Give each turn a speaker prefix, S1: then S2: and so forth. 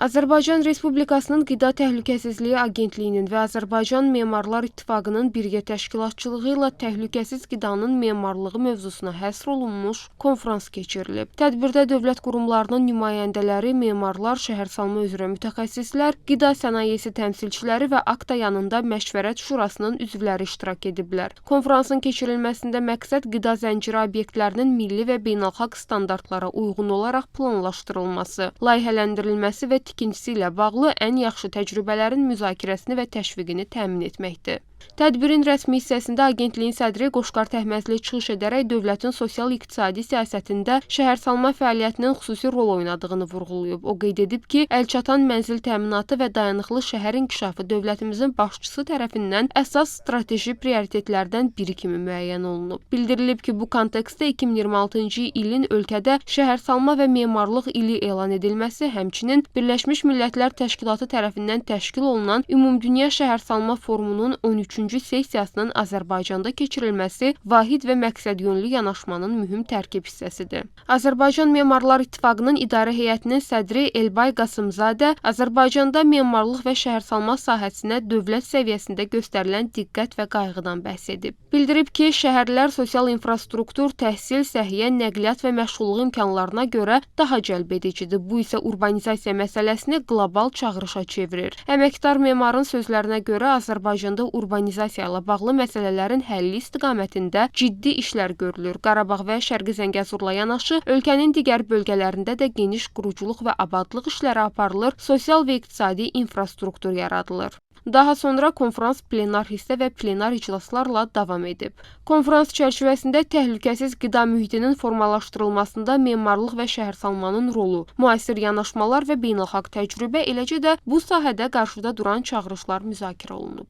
S1: Azərbaycan Respublikasının Qida Təhlükəsizliyi Agentliyinin və Azərbaycan Memarlar İttifaqının birgə təşkilatçılığı ilə təhlükəsiz qidanın memarlığı mövzusuna həsr olunmuş konfrans keçirilib. Tədbirdə dövlət qurumlarının nümayəndələri, memarlar, şəhərsalma üzrə mütəxəssislər, qida sənayesi təmsilçiləri və akta yanında Məşvərət Şurasının üzvləri iştirak ediblər. Konfransın keçirilməsində məqsəd qida zənciri obyektlərinin milli və beynəlxalq standartlara uyğun olaraq planlaşdırılması, layihələndirilməsi və tikintisi ilə bağlı ən yaxşı təcrübələrin müzakirəsini və təşviqini təmin etməkdir. Tədbirin rəsmi hissəsində agentliyin sədri Qoşqar Təhməzli çıxış edərək dövlətin sosial-iqtisadi siyasətində şəhərsalma fəaliyyətinin xüsusi rol oynadığını vurğulayıb. O qeyd edib ki, əlçatan mənzil təminatı və dayanıqlı şəhər inkişafı dövlətimizin başçısı tərəfindən əsas strateji prioritetlərdən biri kimi müəyyən olunub. Bildirilib ki, bu kontekstdə 2026-cı ilin ölkədə şəhərsalma və memarlıq ili elan edilməsi, həmçinin Birləşmiş Millətlər Təşkilatı tərəfindən təşkil olunan Ümumdünya Şəhərsalma Forumunun 13-cü sessiyasının Azərbaycanda keçirilməsi vahid və məqsədyönlü yanaşmanın mühüm tərkib hissəsidir. Azərbaycan Memarlar İttifaqının idarə heyətinin sədri Elbay Qasımzadə Azərbaycanda memarlıq və şəhərsalma sahəsinə dövlət səviyyəsində göstərilən diqqət və qayğıdan bəhs edib. Bildirib ki, şəhərlər sosial infrastruktur, təhsil, səhiyyə, nəqliyyat və məşğulluq imkanlarına görə daha cəlbedicidir. Bu isə urbanizasiya məsələsini qlobal çağırışa çevirir. Əməkdar memarın sözlərinə görə Azərbaycanda urbanizasiya ilə bağlı məsələlərin həlli istiqamətində ciddi işlər görülür. Qarabağ və Şərqi Zəngəzurla yanaşı, ölkənin digər bölgələrində də geniş quruculuq və abadlıq işləri aparılır, sosial və iqtisadi infrastruktur yaradılır. Daha sonra konfrans plenar hissə və plenar iclaslarla davam edib. Konfrans çərçivəsində təhlükəsiz qida mühitinin formalaşdırılmasında memarlıq və şəhərsalmanın rolu, müasir yanaşmalar və beynəlxalq təcrübə, eləcə də bu sahədə qarşıda duran çağırışlar müzakirə olunub.